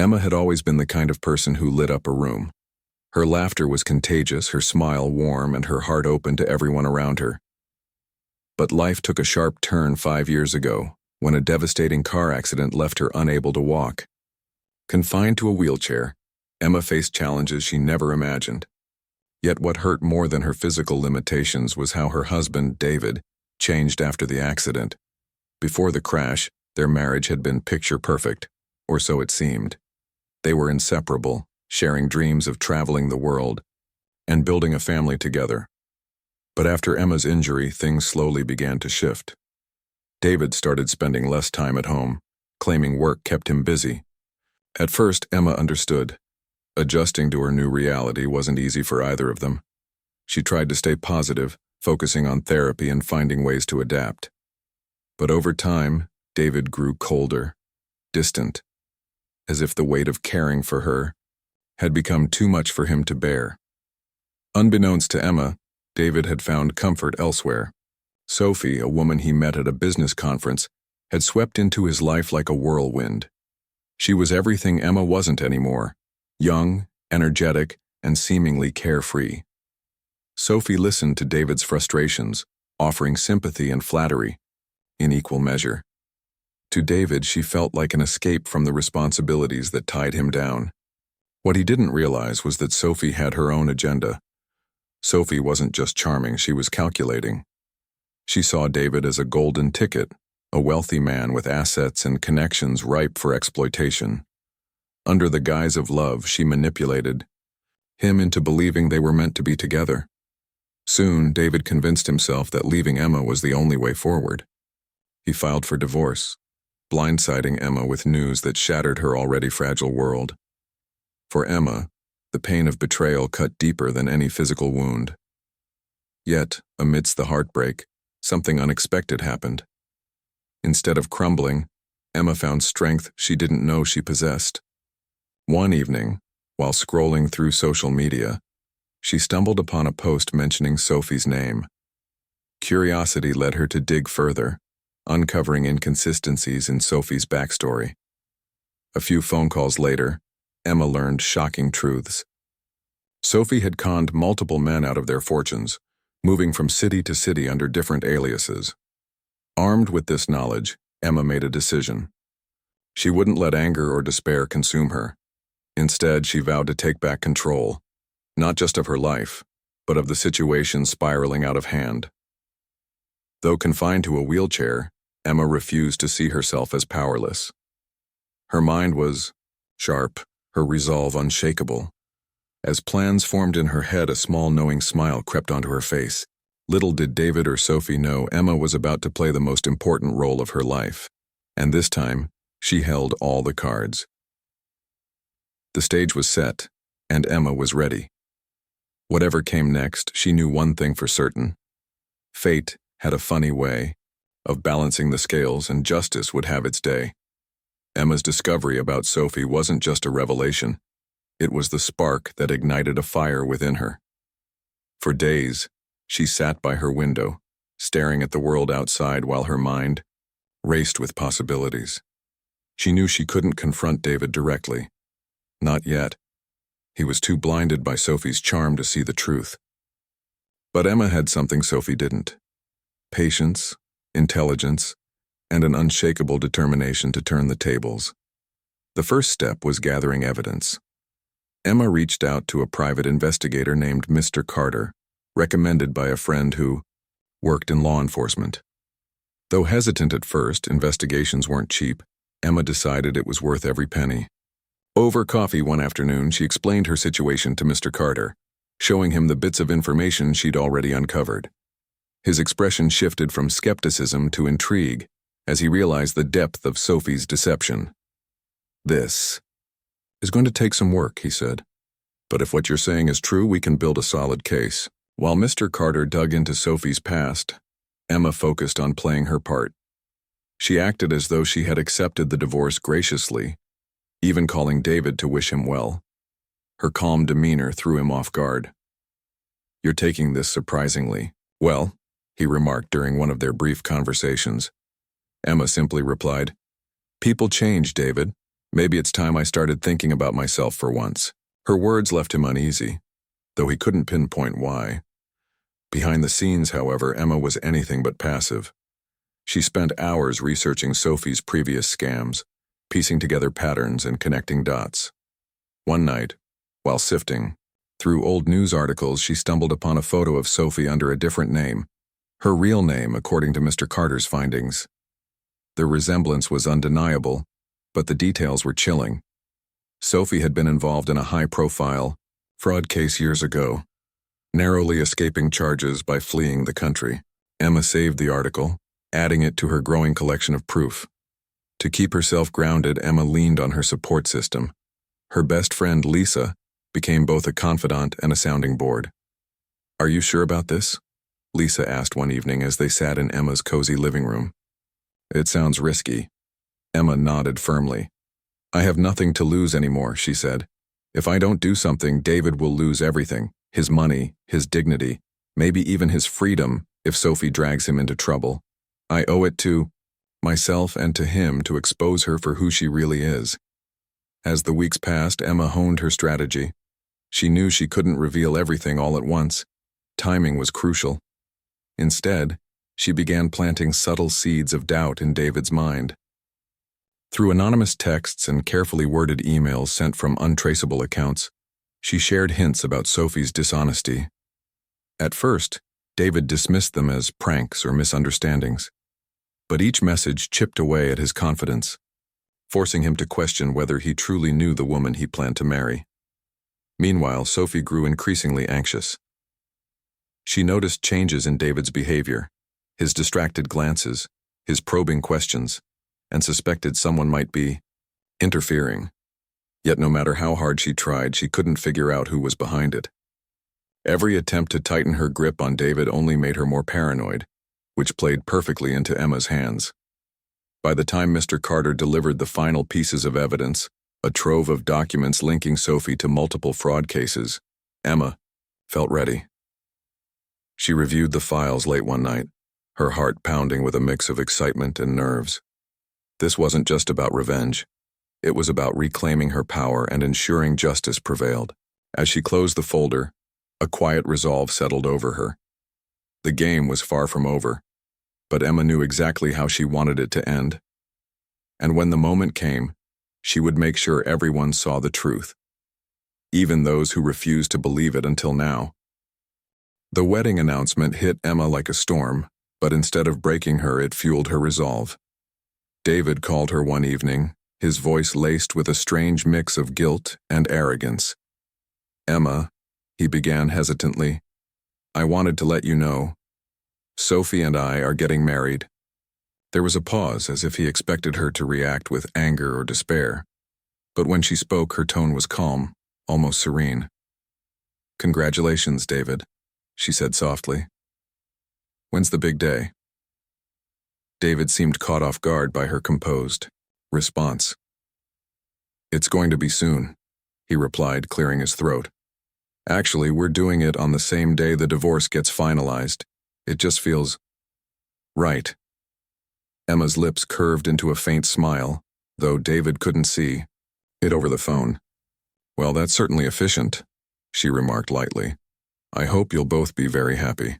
Emma had always been the kind of person who lit up a room. Her laughter was contagious, her smile warm, and her heart open to everyone around her. But life took a sharp turn 5 years ago, when a devastating car accident left her unable to walk. Confined to a wheelchair, Emma faced challenges she never imagined. Yet what hurt more than her physical limitations was how her husband, David, changed after the accident. Before the crash, their marriage had been picture perfect, or so it seemed. They were inseparable, sharing dreams of traveling the world and building a family together. But after Emma's injury, things slowly began to shift. David started spending less time at home, claiming work kept him busy. At first, Emma understood. Adjusting to her new reality wasn't easy for either of them. She tried to stay positive, focusing on therapy and finding ways to adapt. But over time, David grew colder, distant, as if the weight of caring for her had become too much for him to bear. Unbeknownst to Emma, David had found comfort elsewhere. Sophie, a woman he met at a business conference, had swept into his life like a whirlwind. She was everything Emma wasn't anymore: young, energetic, and seemingly carefree. Sophie listened to David's frustrations, offering sympathy and flattery, in equal measure. To David, she felt like an escape from the responsibilities that tied him down. What he didn't realize was that Sophie had her own agenda. Sophie wasn't just charming, she was calculating. She saw David as a golden ticket, a wealthy man with assets and connections ripe for exploitation. Under the guise of love, she manipulated him into believing they were meant to be together. Soon, David convinced himself that leaving Emma was the only way forward. He filed for divorce, blindsiding Emma with news that shattered her already fragile world. For Emma, the pain of betrayal cut deeper than any physical wound. Yet, amidst the heartbreak, something unexpected happened. Instead of crumbling, Emma found strength she didn't know she possessed. One evening, while scrolling through social media, she stumbled upon a post mentioning Sophie's name. Curiosity led her to dig further, uncovering inconsistencies in Sophie's backstory. A few phone calls later, Emma learned shocking truths. Sophie had conned multiple men out of their fortunes, moving from city to city under different aliases. Armed with this knowledge, Emma made a decision. She wouldn't let anger or despair consume her. Instead, she vowed to take back control, not just of her life, but of the situation spiraling out of hand. Though confined to a wheelchair, Emma refused to see herself as powerless. Her mind was sharp, her resolve unshakable. As plans formed in her head, a small knowing smile crept onto her face. Little did David or Sophie know Emma was about to play the most important role of her life. And this time, she held all the cards. The stage was set, and Emma was ready. Whatever came next, she knew one thing for certain. Fate had a funny way of balancing the scales, and justice would have its day. Emma's discovery about Sophie wasn't just a revelation. It was the spark that ignited a fire within her. For days, she sat by her window, staring at the world outside while her mind raced with possibilities. She knew she couldn't confront David directly. Not yet. He was too blinded by Sophie's charm to see the truth. But Emma had something Sophie didn't: patience, intelligence, and an unshakable determination to turn the tables. The first step was gathering evidence. Emma reached out to a private investigator named Mr. Carter, recommended by a friend who worked in law enforcement. Though hesitant at first, investigations weren't cheap, Emma decided it was worth every penny. Over coffee one afternoon, she explained her situation to Mr. Carter, showing him the bits of information she'd already uncovered. His expression shifted from skepticism to intrigue as he realized the depth of Sophie's deception. "This is going to take some work," he said. "But if what you're saying is true, we can build a solid case." While Mr. Carter dug into Sophie's past, Emma focused on playing her part. She acted as though she had accepted the divorce graciously, even calling David to wish him well. Her calm demeanor threw him off guard. "You're taking this surprisingly well," he remarked during one of their brief conversations. Emma simply replied, "People change, David. Maybe it's time I started thinking about myself for once. Her words left him uneasy, though he couldn't pinpoint why. Behind the scenes, however, Emma was anything but passive. She spent hours researching Sophie's previous scams, piecing together patterns and connecting dots. One night, while sifting through old news articles, she stumbled upon a photo of Sophie under a different name, her real name according to Mr. Carter's findings. The resemblance was undeniable, but the details were chilling. Sophie had been involved in a high-profile fraud case years ago, narrowly escaping charges by fleeing the country. Emma saved the article, adding it to her growing collection of proof. To keep herself grounded, Emma leaned on her support system. Her best friend, Lisa, became both a confidant and a sounding board. "Are you sure about this?" Lisa asked one evening as they sat in Emma's cozy living room. "It sounds risky." Emma nodded firmly. "I have nothing to lose anymore," she said. "If I don't do something, David will lose everything, his money, his dignity, maybe even his freedom if Sophie drags him into trouble. I owe it to myself and to him to expose her for who she really is." As the weeks passed, Emma honed her strategy. She knew she couldn't reveal everything all at once. Timing was crucial. Instead, she began planting subtle seeds of doubt in David's mind. Through anonymous texts and carefully worded emails sent from untraceable accounts, she shared hints about Sophie's dishonesty. At first, David dismissed them as pranks or misunderstandings, but each message chipped away at his confidence, forcing him to question whether he truly knew the woman he planned to marry. Meanwhile, Sophie grew increasingly anxious. She noticed changes in David's behavior, his distracted glances, his probing questions, and suspected someone might be interfering. Yet no matter how hard she tried, she couldn't figure out who was behind it. Every attempt to tighten her grip on David only made her more paranoid, which played perfectly into Emma's hands. By the time Mr. Carter delivered the final pieces of evidence, a trove of documents linking Sophie to multiple fraud cases, Emma felt ready. She reviewed the files late one night, her heart pounding with a mix of excitement and nerves. This wasn't just about revenge. It was about reclaiming her power and ensuring justice prevailed. As she closed the folder, a quiet resolve settled over her. The game was far from over, but Emma knew exactly how she wanted it to end. And when the moment came, she would make sure everyone saw the truth, even those who refused to believe it until now. The wedding announcement hit Emma like a storm, but instead of breaking her, it fueled her resolve. David called her one evening, his voice laced with a strange mix of guilt and arrogance. "Emma," he began hesitantly, "I wanted to let you know. Sophie and I are getting married." There was a pause, as if he expected her to react with anger or despair. But when she spoke, her tone was calm, almost serene. "Congratulations, David," she said softly. "When's the big day?" David seemed caught off guard by her composed response. "It's going to be soon," he replied, clearing his throat. "Actually, we're doing it on the same day the divorce gets finalized. It just feels right." Emma's lips curved into a faint smile, though David couldn't see it over the phone. "Well, that's certainly efficient," she remarked lightly. "I hope you'll both be very happy."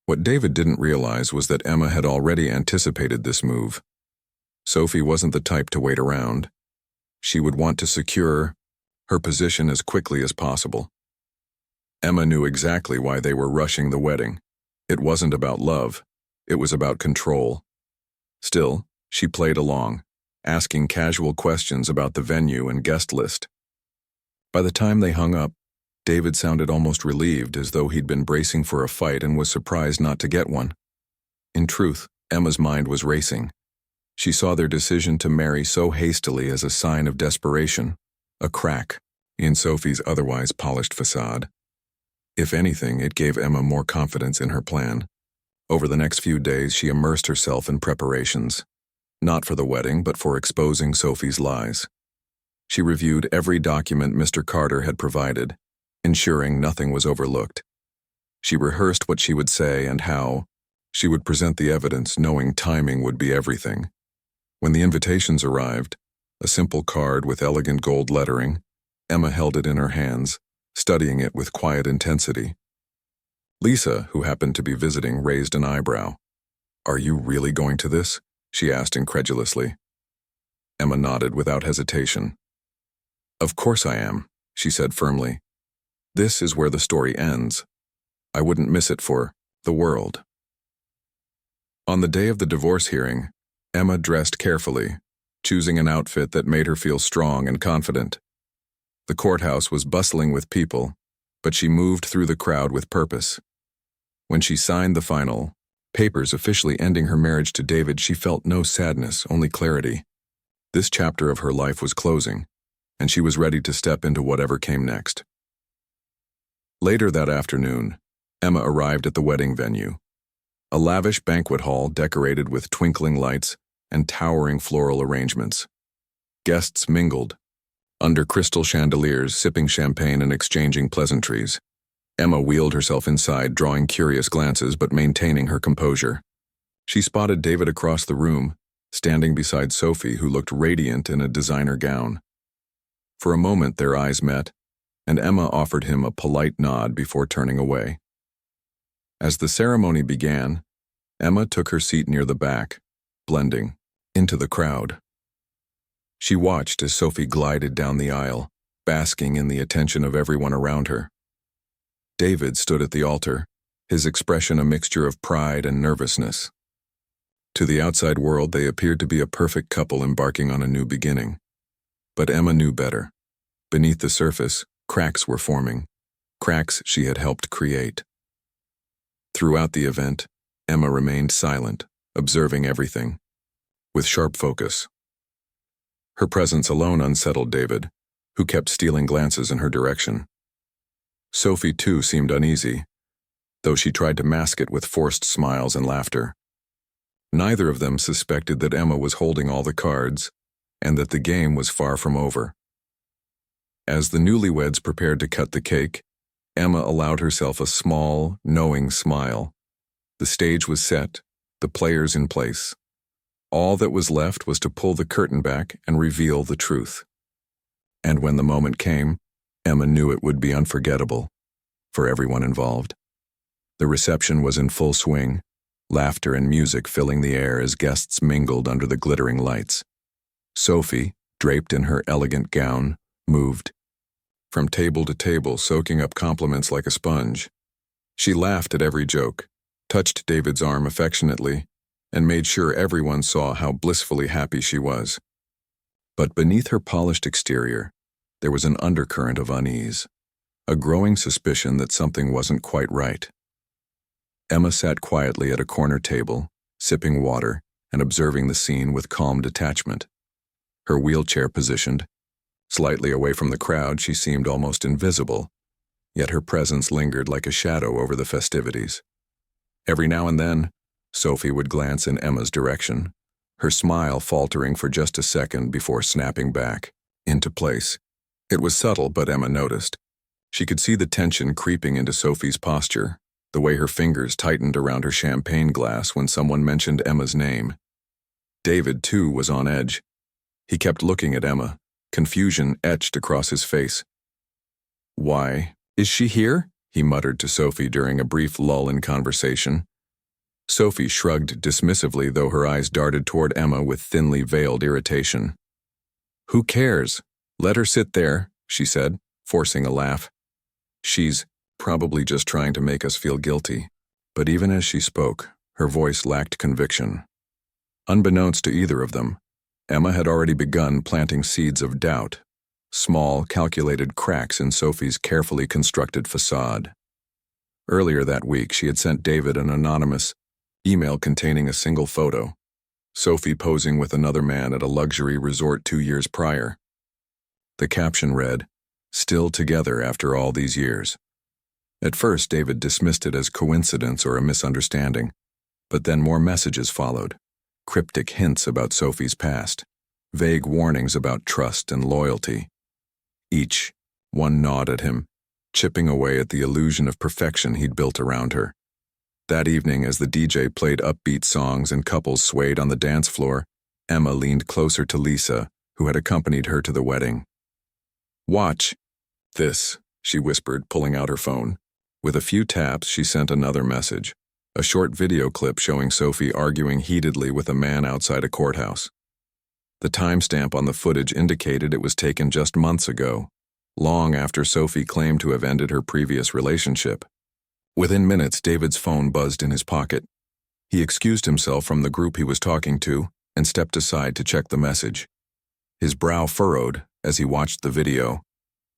What David didn't realize was that Emma had already anticipated this move. Sophie wasn't the type to wait around. She would want to secure her position as quickly as possible. Emma knew exactly why they were rushing the wedding. It wasn't about love. It was about control. Still, she played along, asking casual questions about the venue and guest list. By the time they hung up, David sounded almost relieved, as though he'd been bracing for a fight and was surprised not to get one. In truth, Emma's mind was racing. She saw their decision to marry so hastily as a sign of desperation, a crack in Sophie's otherwise polished facade. If anything, it gave Emma more confidence in her plan. Over the next few days, she immersed herself in preparations, not for the wedding, but for exposing Sophie's lies. She reviewed every document Mr. Carter had provided, ensuring nothing was overlooked. She rehearsed what she would say and how she would present the evidence, knowing timing would be everything. When the invitations arrived, a simple card with elegant gold lettering. Emma held it in her hands, studying it with quiet intensity. Lisa, who happened to be visiting, raised an eyebrow. "Are you really going to this?" she asked incredulously. Emma nodded without hesitation. "Of course I am," she said firmly. "This is where the story ends. I wouldn't miss it for the world." On the day of the divorce hearing, Emma dressed carefully, choosing an outfit that made her feel strong and confident. The courthouse was bustling with people, but she moved through the crowd with purpose. When she signed the final papers officially ending her marriage to David, she felt no sadness, only clarity. This chapter of her life was closing, and she was ready to step into whatever came next. Later that afternoon, Emma arrived at the wedding venue, a lavish banquet hall decorated with twinkling lights and towering floral arrangements. Guests mingled, under crystal chandeliers, sipping champagne and exchanging pleasantries. Emma wheeled herself inside, drawing curious glances but maintaining her composure. She spotted David across the room, standing beside Sophie, who looked radiant in a designer gown. For a moment their eyes met, and Emma offered him a polite nod before turning away. As the ceremony began, Emma took her seat near the back, blending into the crowd. She watched as Sophie glided down the aisle, basking in the attention of everyone around her. David stood at the altar, his expression a mixture of pride and nervousness. To the outside world, they appeared to be a perfect couple embarking on a new beginning. But Emma knew better. Beneath the surface, cracks were forming, cracks she had helped create. Throughout the event, Emma remained silent, observing everything, with sharp focus. Her presence alone unsettled David, who kept stealing glances in her direction. Sophie, too, seemed uneasy, though she tried to mask it with forced smiles and laughter. Neither of them suspected that Emma was holding all the cards, and that the game was far from over. As the newlyweds prepared to cut the cake, Emma allowed herself a small, knowing smile. The stage was set, the players in place. All that was left was to pull the curtain back and reveal the truth. And when the moment came, Emma knew it would be unforgettable for everyone involved. The reception was in full swing, laughter and music filling the air as guests mingled under the glittering lights. Sophie, draped in her elegant gown, moved from table to table, soaking up compliments like a sponge. She laughed at every joke, touched David's arm affectionately, and made sure everyone saw how blissfully happy she was. But beneath her polished exterior, there was an undercurrent of unease, a growing suspicion that something wasn't quite right. Emma sat quietly at a corner table, sipping water and observing the scene with calm detachment. Her wheelchair positioned, slightly away from the crowd, she seemed almost invisible, yet her presence lingered like a shadow over the festivities. Every now and then, Sophie would glance in Emma's direction, her smile faltering for just a second before snapping back into place. It was subtle, but Emma noticed. She could see the tension creeping into Sophie's posture, the way her fingers tightened around her champagne glass when someone mentioned Emma's name. David, too, was on edge. He kept looking at Emma, confusion etched across his face. "Why, is she here?" he muttered to Sophie during a brief lull in conversation. Sophie shrugged dismissively, though her eyes darted toward Emma with thinly veiled irritation. "Who cares? Let her sit there," she said, forcing a laugh. "She's probably just trying to make us feel guilty." But even as she spoke, her voice lacked conviction. Unbeknownst to either of them, Emma had already begun planting seeds of doubt, small, calculated cracks in Sophie's carefully constructed facade. Earlier that week, she had sent David an anonymous email containing a single photo, Sophie posing with another man at a luxury resort 2 years prior. The caption read, "Still together after all these years." At first, David dismissed it as coincidence or a misunderstanding, but then more messages followed, cryptic hints about Sophie's past, vague warnings about trust and loyalty. Each one gnawed at him, chipping away at the illusion of perfection he'd built around her. That evening, as the DJ played upbeat songs and couples swayed on the dance floor, Emma leaned closer to Lisa, who had accompanied her to the wedding. "Watch this," she whispered, pulling out her phone. With a few taps, she sent another message, a short video clip showing Sophie arguing heatedly with a man outside a courthouse. The timestamp on the footage indicated it was taken just months ago, long after Sophie claimed to have ended her previous relationship. Within minutes, David's phone buzzed in his pocket. He excused himself from the group he was talking to and stepped aside to check the message. His brow furrowed as he watched the video,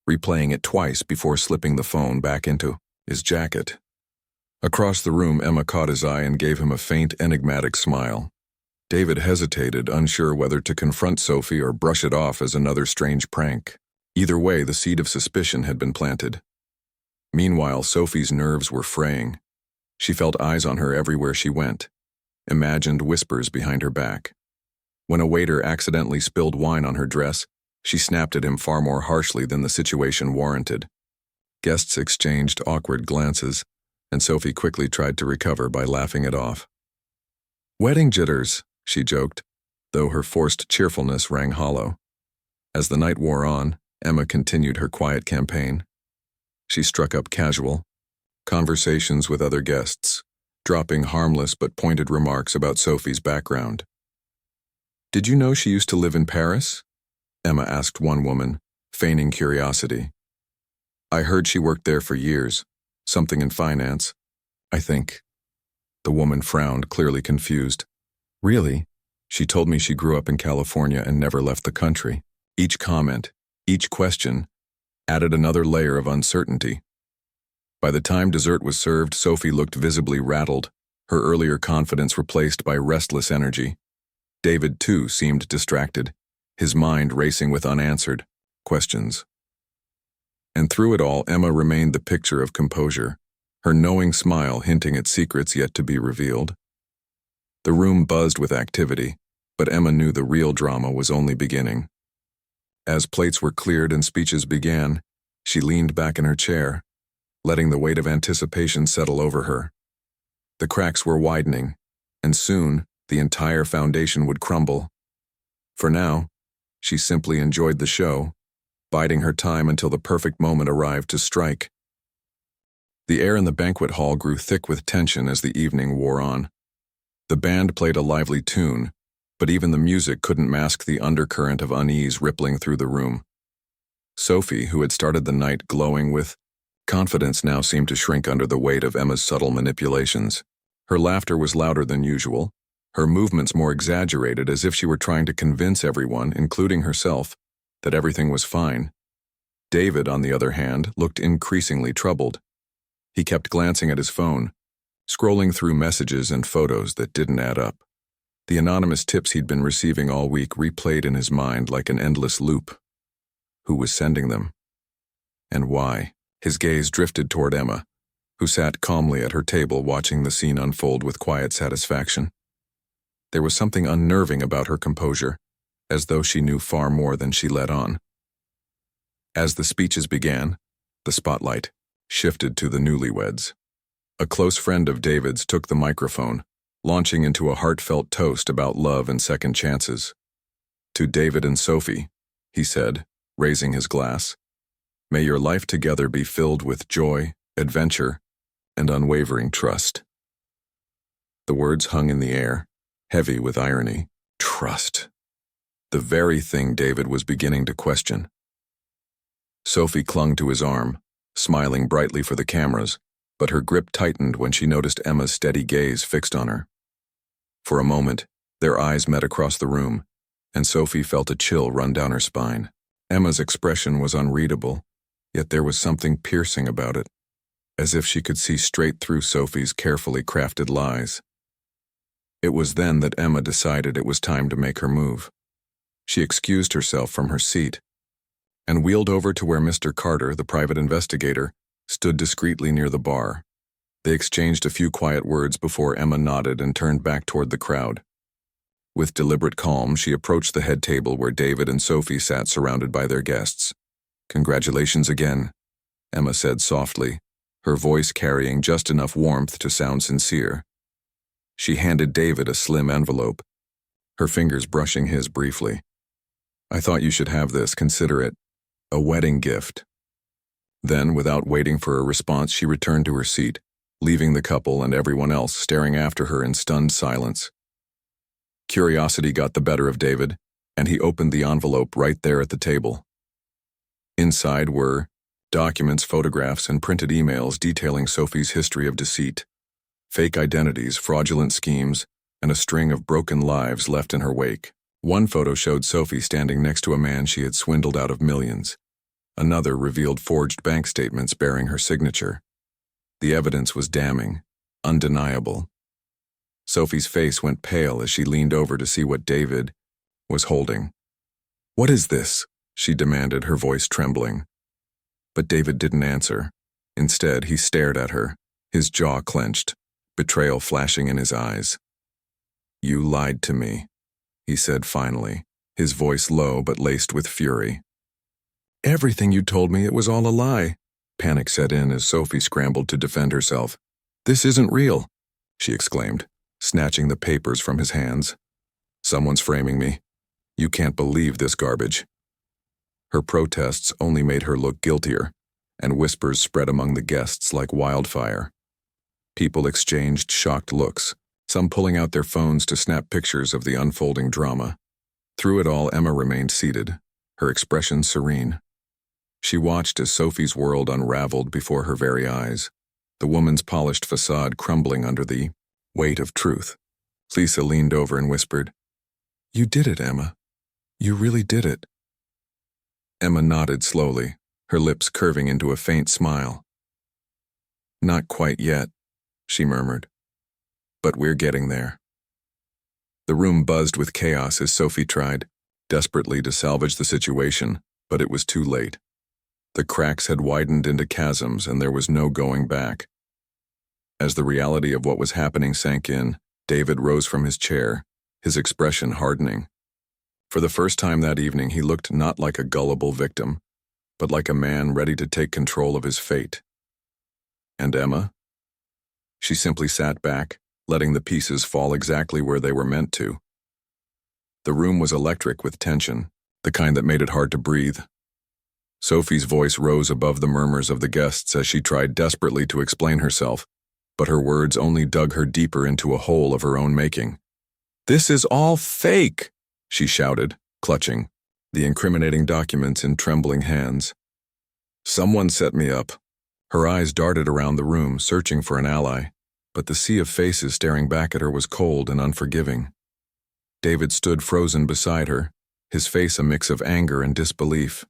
replaying it twice before slipping the phone back into his jacket. Across the room, Emma caught his eye and gave him a faint, enigmatic smile. David hesitated, unsure whether to confront Sophie or brush it off as another strange prank. Either way, the seed of suspicion had been planted. Meanwhile, Sophie's nerves were fraying. She felt eyes on her everywhere she went, imagined whispers behind her back. When a waiter accidentally spilled wine on her dress, she snapped at him far more harshly than the situation warranted. Guests exchanged awkward glances, and Sophie quickly tried to recover by laughing it off. "Wedding jitters," she joked, though her forced cheerfulness rang hollow. As the night wore on, Emma continued her quiet campaign. She struck up casual conversations with other guests, dropping harmless but pointed remarks about Sophie's background. "Did you know she used to live in Paris?" Emma asked one woman, feigning curiosity. "I heard she worked there for years, something in finance, I think." The woman frowned, clearly confused. "Really? She told me she grew up in California and never left the country." Each comment, each question, added another layer of uncertainty. By the time dessert was served, Sophie looked visibly rattled, her earlier confidence replaced by restless energy. David, too, seemed distracted, his mind racing with unanswered questions. And through it all, Emma remained the picture of composure, her knowing smile hinting at secrets yet to be revealed. The room buzzed with activity, but Emma knew the real drama was only beginning. As plates were cleared and speeches began, she leaned back in her chair, letting the weight of anticipation settle over her. The cracks were widening, and soon the entire foundation would crumble. For now, she simply enjoyed the show, biding her time until the perfect moment arrived to strike. The air in the banquet hall grew thick with tension as the evening wore on. The band played a lively tune, but even the music couldn't mask the undercurrent of unease rippling through the room. Sophie, who had started the night glowing with confidence, now seemed to shrink under the weight of Emma's subtle manipulations. Her laughter was louder than usual, her movements more exaggerated, as if she were trying to convince everyone, including herself, that everything was fine. David, on the other hand, looked increasingly troubled. He kept glancing at his phone, scrolling through messages and photos that didn't add up. The anonymous tips he'd been receiving all week replayed in his mind like an endless loop. Who was sending them? And why? His gaze drifted toward Emma, who sat calmly at her table watching the scene unfold with quiet satisfaction. There was something unnerving about her composure, as though she knew far more than she let on. As the speeches began, the spotlight shifted to the newlyweds. A close friend of David's took the microphone, launching into a heartfelt toast about love and second chances. "To David and Sophie," he said, raising his glass, "may your life together be filled with joy, adventure, and unwavering trust." The words hung in the air, heavy with irony. Trust. The very thing David was beginning to question. Sophie clung to his arm, smiling brightly for the cameras, but her grip tightened when she noticed Emma's steady gaze fixed on her. For a moment, their eyes met across the room, and Sophie felt a chill run down her spine. Emma's expression was unreadable, yet there was something piercing about it, as if she could see straight through Sophie's carefully crafted lies. It was then that Emma decided it was time to make her move. She excused herself from her seat and wheeled over to where Mr. Carter, the private investigator, stood discreetly near the bar. They exchanged a few quiet words before Emma nodded and turned back toward the crowd. With deliberate calm, she approached the head table where David and Sophie sat surrounded by their guests. "Congratulations again," Emma said softly, her voice carrying just enough warmth to sound sincere. She handed David a slim envelope, her fingers brushing his briefly. I thought you should have this, consider it a wedding gift." Then, without waiting for a response, she returned to her seat, leaving the couple and everyone else staring after her in stunned silence. Curiosity got the better of David, and he opened the envelope right there at the table. Inside were documents, photographs, and printed emails detailing Sophie's history of deceit, fake identities, fraudulent schemes, and a string of broken lives left in her wake. One photo showed Sophie standing next to a man she had swindled out of millions. Another revealed forged bank statements bearing her signature. The evidence was damning, undeniable. Sophie's face went pale as she leaned over to see what David was holding. "What is this?" she demanded, her voice trembling. But David didn't answer. Instead, he stared at her, his jaw clenched, betrayal flashing in his eyes. "You lied to me," he said finally, his voice low but laced with fury. "Everything you told me, it was all a lie." Panic set in as Sophie scrambled to defend herself. "This isn't real," she exclaimed, snatching the papers from his hands. "Someone's framing me. You can't believe this garbage." Her protests only made her look guiltier, and whispers spread among the guests like wildfire. People exchanged shocked looks, some pulling out their phones to snap pictures of the unfolding drama. Through it all, Emma remained seated, her expression serene. She watched as Sophie's world unraveled before her very eyes, the woman's polished facade crumbling under the weight of truth. Lisa leaned over and whispered, "You did it, Emma. You really did it." Emma nodded slowly, her lips curving into a faint smile. "Not quite yet," she murmured. "But we're getting there." The room buzzed with chaos as Sophie tried, desperately, to salvage the situation, but it was too late. The cracks had widened into chasms, and there was no going back. As the reality of what was happening sank in, David rose from his chair, his expression hardening. For the first time that evening, he looked not like a gullible victim, but like a man ready to take control of his fate. And Emma? She simply sat back, letting the pieces fall exactly where they were meant to. The room was electric with tension, the kind that made it hard to breathe. Sophie's voice rose above the murmurs of the guests as she tried desperately to explain herself, but her words only dug her deeper into a hole of her own making. "This is all fake!" she shouted, clutching the incriminating documents in trembling hands. "Someone set me up." Her eyes darted around the room, searching for an ally, but the sea of faces staring back at her was cold and unforgiving. David stood frozen beside her, his face a mix of anger and disbelief.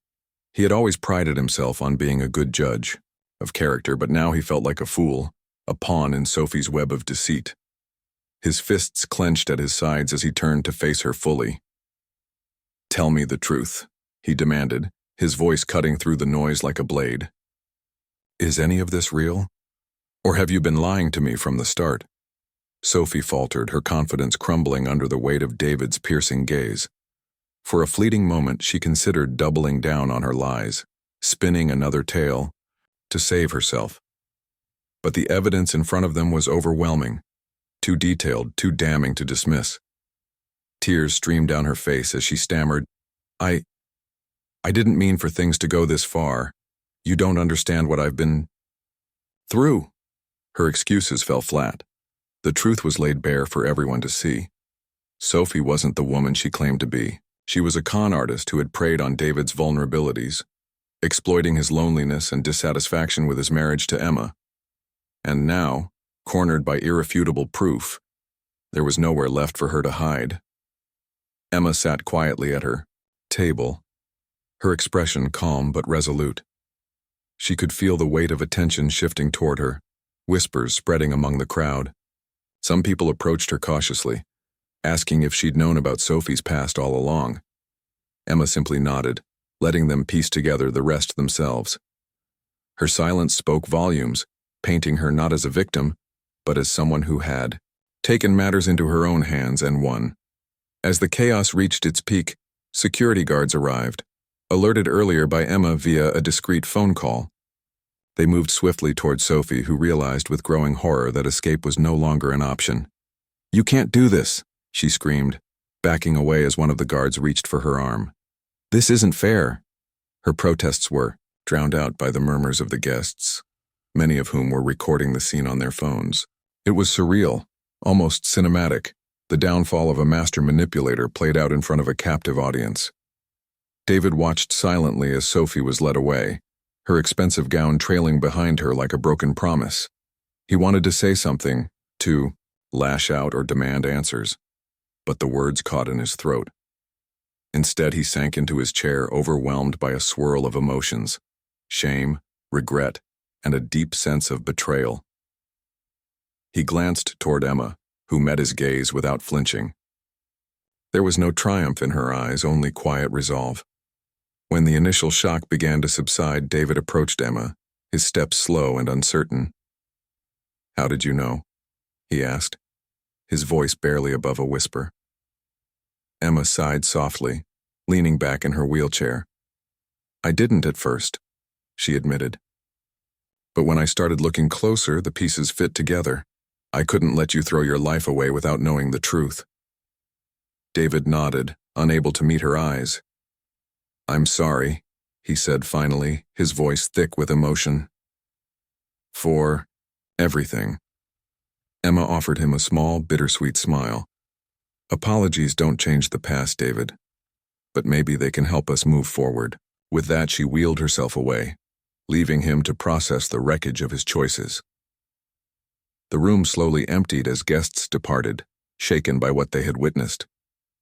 He had always prided himself on being a good judge of character, but now he felt like a fool, a pawn in Sophie's web of deceit. His fists clenched at his sides as he turned to face her fully. "Tell me the truth," he demanded, his voice cutting through the noise like a blade. "Is any of this real? Or have you been lying to me from the start?" Sophie faltered, her confidence crumbling under the weight of David's piercing gaze. For a fleeting moment, she considered doubling down on her lies, spinning another tale, to save herself. But the evidence in front of them was overwhelming, too detailed, too damning to dismiss. Tears streamed down her face as she stammered, I didn't mean for things to go this far. You don't understand what I've been through." Her excuses fell flat. The truth was laid bare for everyone to see. Sophie wasn't the woman she claimed to be. She was a con artist who had preyed on David's vulnerabilities, exploiting his loneliness and dissatisfaction with his marriage to Emma. And now, cornered by irrefutable proof, there was nowhere left for her to hide. Emma sat quietly at her table, her expression calm but resolute. She could feel the weight of attention shifting toward her, whispers spreading among the crowd. Some people approached her cautiously, asking if she'd known about Sophie's past all along. Emma simply nodded, letting them piece together the rest themselves. Her silence spoke volumes, painting her not as a victim, but as someone who had taken matters into her own hands and won. As the chaos reached its peak, security guards arrived, alerted earlier by Emma via a discreet phone call. They moved swiftly toward Sophie, who realized with growing horror that escape was no longer an option. "You can't do this," she screamed, backing away as one of the guards reached for her arm. This isn't fair. Her protests were drowned out by the murmurs of the guests, many of whom were recording the scene on their phones. It was surreal, almost cinematic. The downfall of a master manipulator played out in front of a captive audience. David watched silently as Sophie was led away, her expensive gown trailing behind her like a broken promise. He wanted to say something, to lash out or demand answers, but the words caught in his throat. Instead, he sank into his chair, overwhelmed by a swirl of emotions: shame, regret, and a deep sense of betrayal. He glanced toward Emma, who met his gaze without flinching. There was no triumph in her eyes, only quiet resolve. When the initial shock began to subside, David approached Emma, his steps slow and uncertain. "How did you know?" he asked, his voice barely above a whisper. Emma sighed softly, leaning back in her wheelchair. "I didn't at first," she admitted. "But when I started looking closer, the pieces fit together. I couldn't let you throw your life away without knowing the truth." David nodded, unable to meet her eyes. "I'm sorry," he said finally, his voice thick with emotion. "For everything." Emma offered him a small, bittersweet smile. "Apologies don't change the past, David. But maybe they can help us move forward." With that, she wheeled herself away, leaving him to process the wreckage of his choices. The room slowly emptied as guests departed, shaken by what they had witnessed.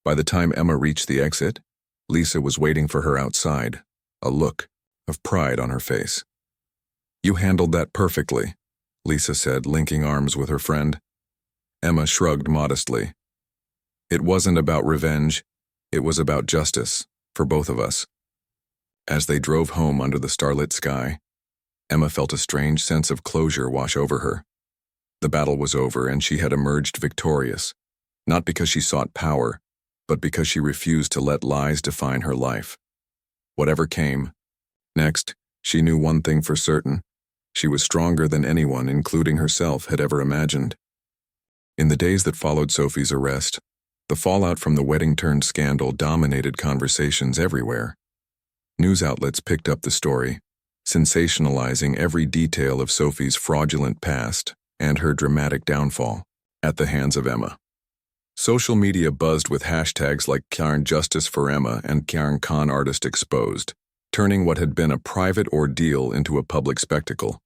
By the time Emma reached the exit, Lisa was waiting for her outside, a look of pride on her face. "You handled that perfectly," Lisa said, linking arms with her friend. Emma shrugged modestly. "It wasn't about revenge, it was about justice, for both of us." As they drove home under the starlit sky, Emma felt a strange sense of closure wash over her. The battle was over and she had emerged victorious, not because she sought power, but because she refused to let lies define her life. Whatever came next, she knew one thing for certain: she was stronger than anyone, including herself, had ever imagined. In the days that followed Sophie's arrest, the fallout from the wedding-turned scandal dominated conversations everywhere. News outlets picked up the story, sensationalizing every detail of Sophie's fraudulent past and her dramatic downfall at the hands of Emma. Social media buzzed with hashtags like Karen Justice for Emma and Karen Con Artist Exposed, turning what had been a private ordeal into a public spectacle.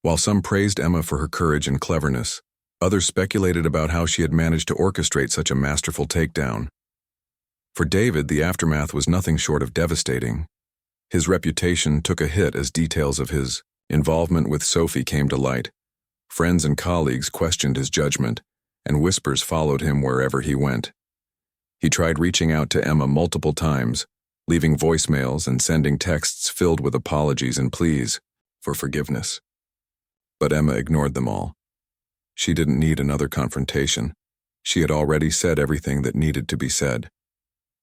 While some praised Emma for her courage and cleverness, others speculated about how she had managed to orchestrate such a masterful takedown. For David, the aftermath was nothing short of devastating. His reputation took a hit as details of his involvement with Sophie came to light. Friends and colleagues questioned his judgment, and whispers followed him wherever he went. He tried reaching out to Emma multiple times, leaving voicemails and sending texts filled with apologies and pleas for forgiveness. But Emma ignored them all. She didn't need another confrontation. She had already said everything that needed to be said.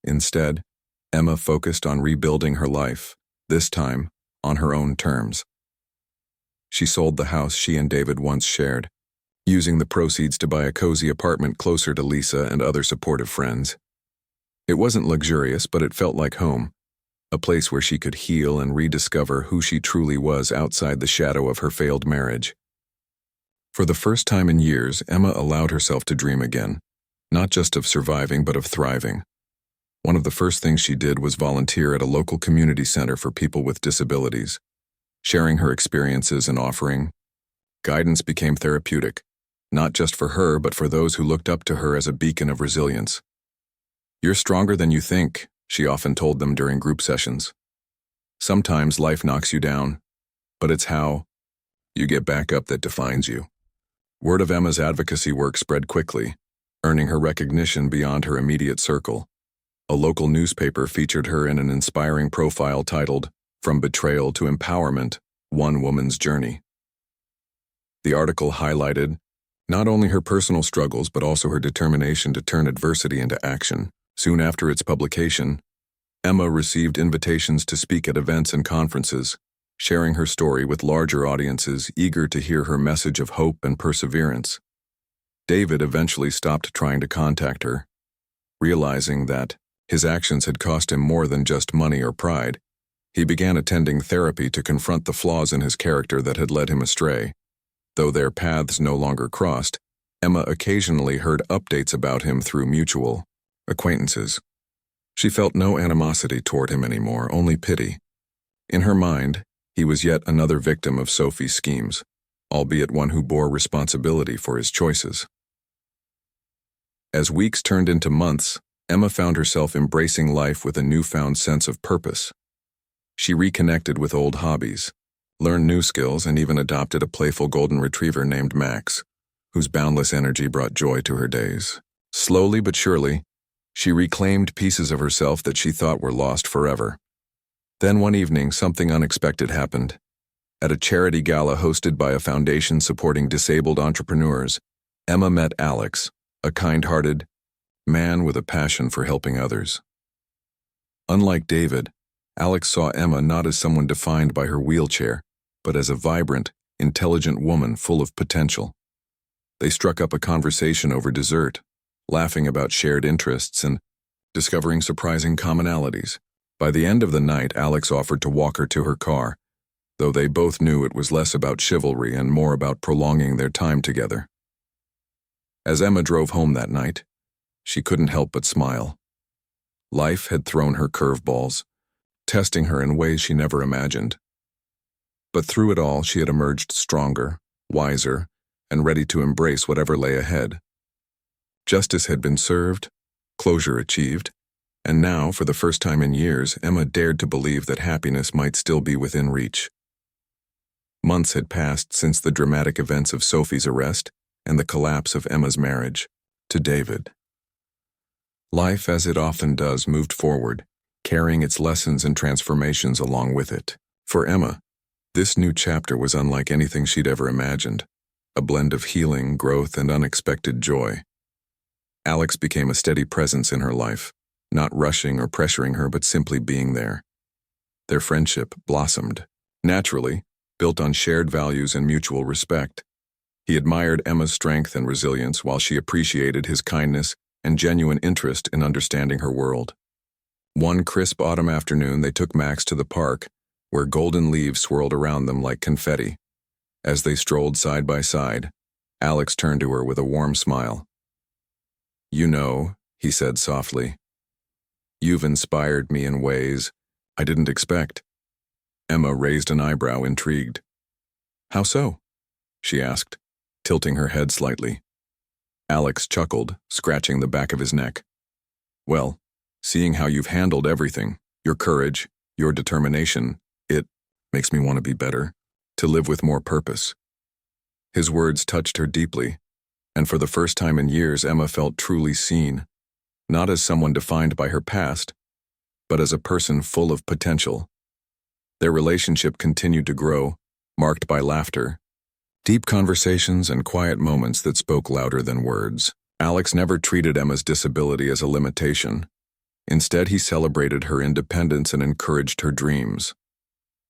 Instead, Emma focused on rebuilding her life, this time on her own terms. She sold the house she and David once shared, using the proceeds to buy a cozy apartment closer to Lisa and other supportive friends. It wasn't luxurious, but it felt like home, a place where she could heal and rediscover who she truly was outside the shadow of her failed marriage. For the first time in years, Emma allowed herself to dream again, not just of surviving, but of thriving. One of the first things she did was volunteer at a local community center for people with disabilities. Sharing her experiences and offering guidance became therapeutic, not just for her, but for those who looked up to her as a beacon of resilience. "You're stronger than you think," she often told them during group sessions. "Sometimes life knocks you down, but it's how you get back up that defines you." Word of Emma's advocacy work spread quickly, earning her recognition beyond her immediate circle. A local newspaper featured her in an inspiring profile titled, "From Betrayal to Empowerment, One Woman's Journey." The article highlighted not only her personal struggles but also her determination to turn adversity into action. Soon after its publication, Emma received invitations to speak at events and conferences, sharing her story with larger audiences eager to hear her message of hope and perseverance. David eventually stopped trying to contact her, realizing that His actions had cost him more than just money or pride. He began attending therapy to confront the flaws in his character that had led him astray. Though their paths no longer crossed, Emma occasionally heard updates about him through mutual acquaintances. She felt no animosity toward him anymore, only pity. In her mind, he was yet another victim of Sophie's schemes, albeit one who bore responsibility for his choices. As weeks turned into months, Emma found herself embracing life with a newfound sense of purpose. She reconnected with old hobbies, learned new skills, and even adopted a playful golden retriever named Max, whose boundless energy brought joy to her days. Slowly but surely, she reclaimed pieces of herself that she thought were lost forever. Then one evening, something unexpected happened. At a charity gala hosted by a foundation supporting disabled entrepreneurs, Emma met Alex, a kind-hearted man with a passion for helping others. Unlike David, Alex saw Emma not as someone defined by her wheelchair, but as a vibrant, intelligent woman full of potential. They struck up a conversation over dessert, laughing about shared interests and discovering surprising commonalities. By the end of the night, Alex offered to walk her to her car, though they both knew it was less about chivalry and more about prolonging their time together. As Emma drove home that night, she couldn't help but smile. Life had thrown her curveballs, testing her in ways she never imagined. But through it all, she had emerged stronger, wiser, and ready to embrace whatever lay ahead. Justice had been served, closure achieved, and now, for the first time in years, Emma dared to believe that happiness might still be within reach. Months had passed since the dramatic events of Sophie's arrest and the collapse of Emma's marriage to David. Life, as it often does, moved forward, carrying its lessons and transformations along with it. For Emma, this new chapter was unlike anything she'd ever imagined, a blend of healing, growth, and unexpected joy. Alex became a steady presence in her life, not rushing or pressuring her, but simply being there. Their friendship blossomed, naturally, built on shared values and mutual respect. He admired Emma's strength and resilience, while she appreciated his kindness and genuine interest in understanding her world. One crisp autumn afternoon, they took Max to the park, where golden leaves swirled around them like confetti. As they strolled side by side, Alex turned to her with a warm smile. "You know," he said softly, "you've inspired me in ways I didn't expect." Emma raised an eyebrow, intrigued. "How so?" she asked, tilting her head slightly. Alex chuckled, scratching the back of his neck. "Well, seeing how you've handled everything, your courage, your determination, it makes me want to be better, to live with more purpose." His words touched her deeply, and for the first time in years, Emma felt truly seen, not as someone defined by her past, but as a person full of potential. Their relationship continued to grow, marked by laughter, deep conversations, and quiet moments that spoke louder than words. Alex never treated Emma's disability as a limitation. Instead, he celebrated her independence and encouraged her dreams.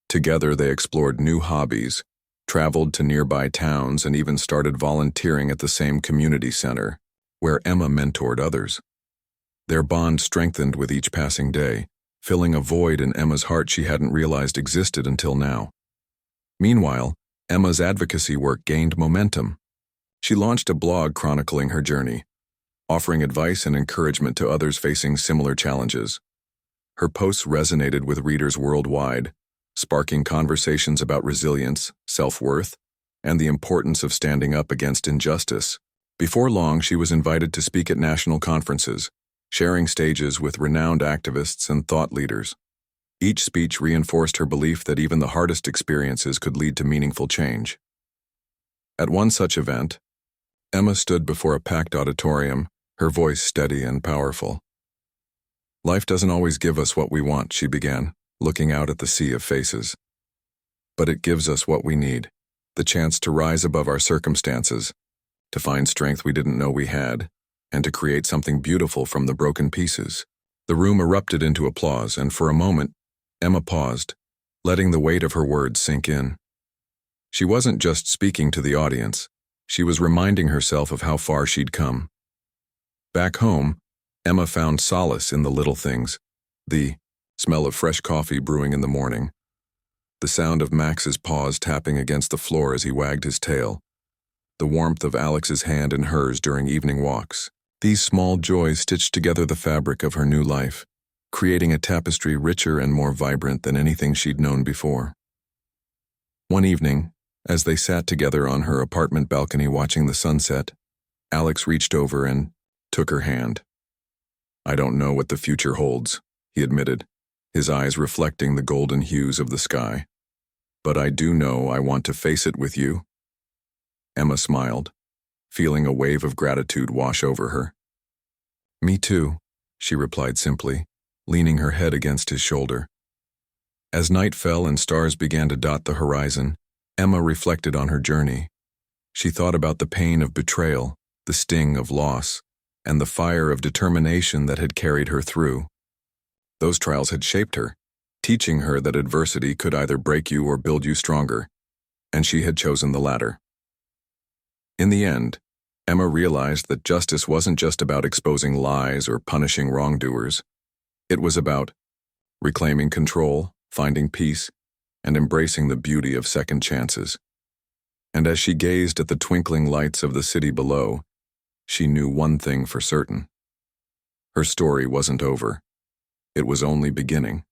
Together, they explored new hobbies, traveled to nearby towns, and even started volunteering at the same community center, where Emma mentored others. Their bond strengthened with each passing day, filling a void in Emma's heart she hadn't realized existed until now. Meanwhile, Emma's advocacy work gained momentum. She launched a blog chronicling her journey, offering advice and encouragement to others facing similar challenges. Her posts resonated with readers worldwide, sparking conversations about resilience, self-worth, and the importance of standing up against injustice. Before long, she was invited to speak at national conferences, sharing stages with renowned activists and thought leaders. Each speech reinforced her belief that even the hardest experiences could lead to meaningful change. At one such event, Emma stood before a packed auditorium, her voice steady and powerful. "Life doesn't always give us what we want," she began, looking out at the sea of faces. "But it gives us what we need, the chance to rise above our circumstances, to find strength we didn't know we had, and to create something beautiful from the broken pieces." The room erupted into applause, and for a moment, Emma paused, letting the weight of her words sink in. She wasn't just speaking to the audience, she was reminding herself of how far she'd come. Back home, Emma found solace in the little things: the smell of fresh coffee brewing in the morning, the sound of Max's paws tapping against the floor as he wagged his tail, the warmth of Alex's hand in hers during evening walks. These small joys stitched together the fabric of her new life, creating a tapestry richer and more vibrant than anything she'd known before. One evening, as they sat together on her apartment balcony watching the sunset, Alex reached over and took her hand. "I don't know what the future holds," he admitted, his eyes reflecting the golden hues of the sky. "But I do know I want to face it with you." Emma smiled, feeling a wave of gratitude wash over her. "Me too," she replied simply, leaning her head against his shoulder. As night fell and stars began to dot the horizon, Emma reflected on her journey. She thought about the pain of betrayal, the sting of loss, and the fire of determination that had carried her through. Those trials had shaped her, teaching her that adversity could either break you or build you stronger, and she had chosen the latter. In the end, Emma realized that justice wasn't just about exposing lies or punishing wrongdoers. It was about reclaiming control, finding peace, and embracing the beauty of second chances. And as she gazed at the twinkling lights of the city below, she knew one thing for certain. Her story wasn't over. It was only beginning.